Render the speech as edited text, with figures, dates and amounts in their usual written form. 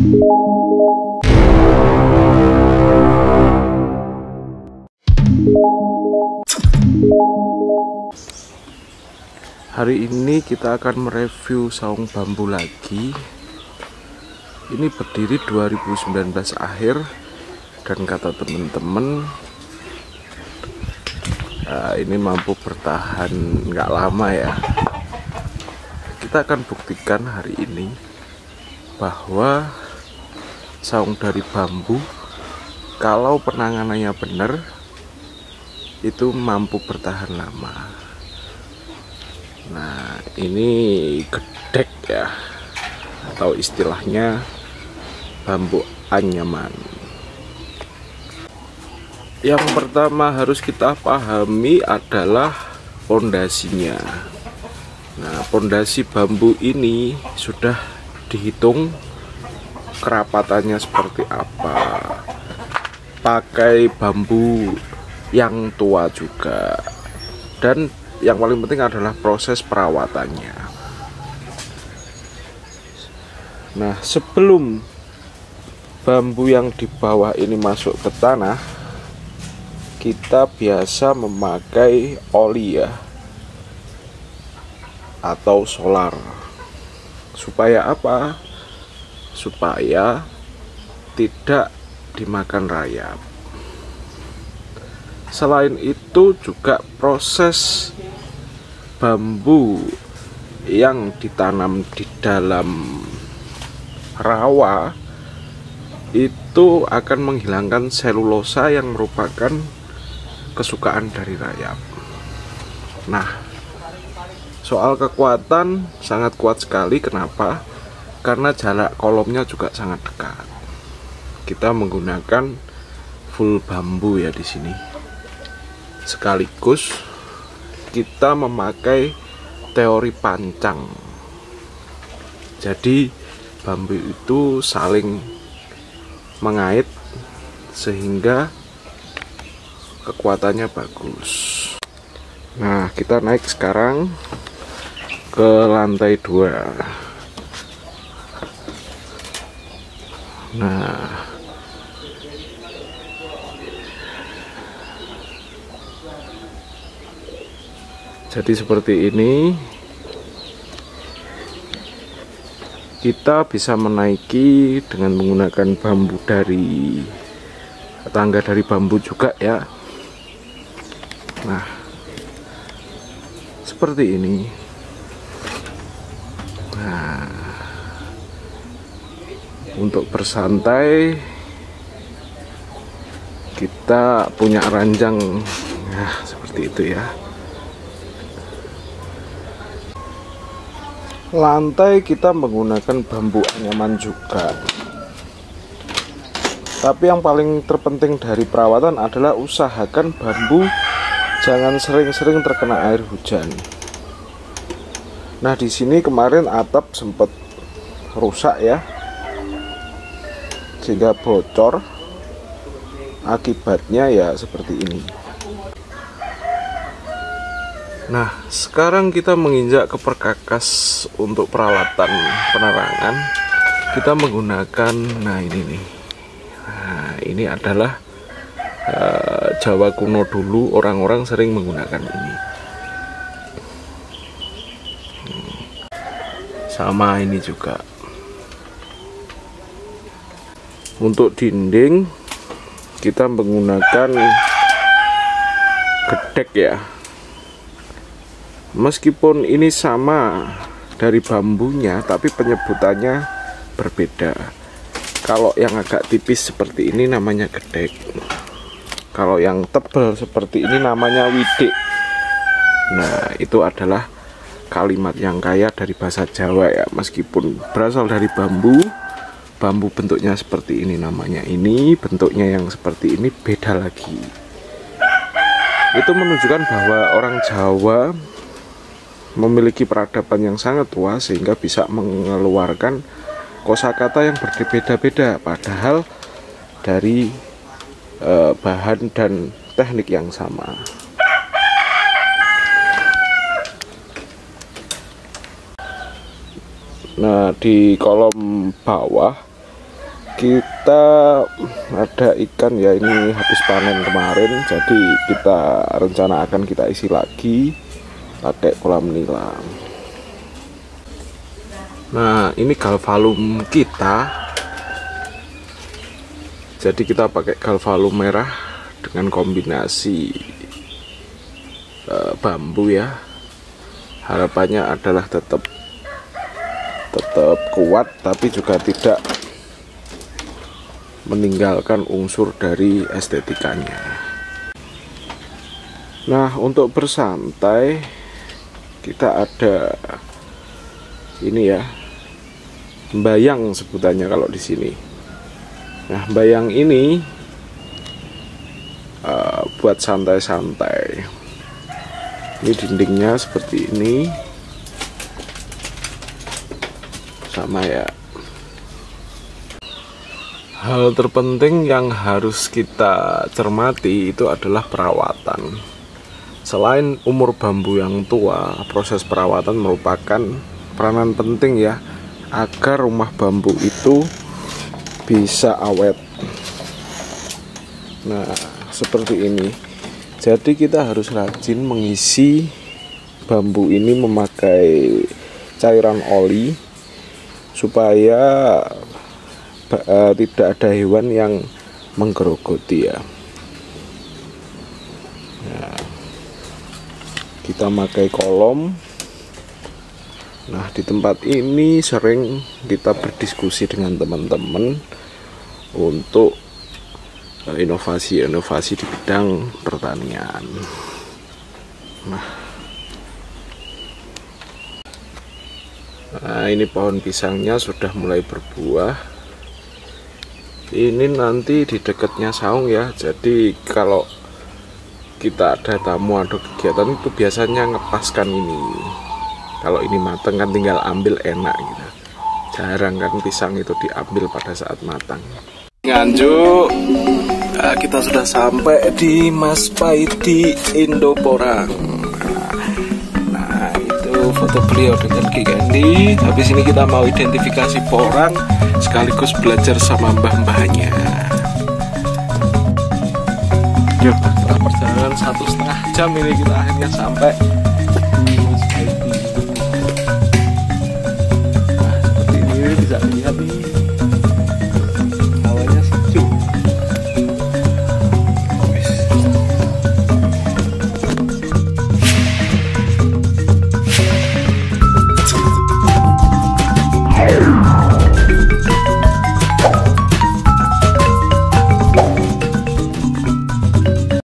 Hari ini kita akan mereview saung bambu lagi. Ini berdiri 2019 akhir, dan kata temen-temen ini mampu bertahan nggak lama ya. Kita akan buktikan hari ini bahwa saung dari bambu, kalau penanganannya benar, itu mampu bertahan lama. Nah, ini gedek ya, atau istilahnya bambu anyaman. Yang pertama harus kita pahami adalah pondasinya. Nah, pondasi bambu ini sudah dihitung kerapatannya seperti apa. Pakai bambu yang tua juga, dan yang paling penting adalah proses perawatannya. Nah, sebelum bambu yang di bawah ini masuk ke tanah, kita biasa memakai oli ya, atau solar. Supaya apa? Supaya tidak dimakan rayap. Selain itu juga proses bambu yang ditanam di dalam rawa itu akan menghilangkan selulosa yang merupakan kesukaan dari rayap. Nah, soal kekuatan sangat kuat sekali. Kenapa? Karena jarak kolomnya juga sangat dekat. Kita menggunakan full bambu ya di sini. Sekaligus kita memakai teori pancang. Jadi bambu itu saling mengait sehingga kekuatannya bagus. Nah, kita naik sekarang ke lantai 2. Nah, jadi seperti ini, kita bisa menaiki dengan menggunakan bambu dari tangga dari bambu juga ya. Nah, seperti ini. Nah, untuk bersantai kita punya ranjang, nah seperti itu ya. Lantai kita menggunakan bambu anyaman juga. Tapi yang paling terpenting dari perawatan adalah usahakan bambu jangan sering-sering terkena air hujan. Nah, di sini kemarin atap sempat rusak ya, sehingga bocor. Akibatnya ya seperti ini. Nah, sekarang kita menginjak ke perkakas untuk peralatan penerangan. Kita menggunakan, nah ini nih. Nah, ini adalah Jawa kuno dulu, orang-orang sering menggunakan ini. Sama ini juga. Untuk dinding kita menggunakan gedek ya. Meskipun ini sama dari bambunya, tapi penyebutannya berbeda. Kalau yang agak tipis seperti ini namanya gedek. Kalau yang tebal seperti ini namanya widik. Nah, itu adalah kalimat yang kaya dari bahasa Jawa ya. Meskipun berasal dari bambu, bambu bentuknya seperti ini namanya ini, bentuknya yang seperti ini beda lagi. Itu menunjukkan bahwa orang Jawa memiliki peradaban yang sangat tua sehingga bisa mengeluarkan kosakata yang berbeda-beda, padahal dari bahan dan teknik yang sama. Nah, di kolom bawah Kita ada ikan ya, ini habis panen kemarin, jadi kita rencana akan kita isi lagi pakai kolam nilam. Nah, ini galvalum kita. Jadi kita pakai galvalum merah dengan kombinasi bambu ya. Harapannya adalah tetap kuat, tapi juga tidak meninggalkan unsur dari estetikanya. Nah, untuk bersantai kita ada ini ya, bayang sebutannya kalau di sini. Nah, bayang ini buat santai-santai. Ini dindingnya seperti ini, sama ya. Hal terpenting yang harus kita cermati itu adalah perawatan. Selain umur bambu yang tua, proses perawatan merupakan peranan penting ya, agar rumah bambu itu bisa awet. Nah, seperti ini. Jadi kita harus rajin mengisi bambu ini memakai cairan oli supaya tidak ada hewan yang menggerogoti ya. Nah, kita pakai kolom. Nah, di tempat ini sering kita berdiskusi dengan teman-teman untuk inovasi-inovasi di bidang pertanian. Nah, ini pohon pisangnya sudah mulai berbuah. Ini nanti di dekatnya saung ya, jadi kalau kita ada tamu atau kegiatan itu biasanya ngepaskan ini. Kalau ini matang kan tinggal ambil enak gitu. Jarang kan pisang itu diambil pada saat matang. Nganjuk, kita sudah sampai di Mas Paidi Indoporang. Nah, itu foto beliau dengan Ki Kandi. Habis ini kita mau identifikasi porang sekaligus belajar sama mbah-mbahnya. Yuk, setelah perjalanan 1,5 jam ini kita akhirnya sampai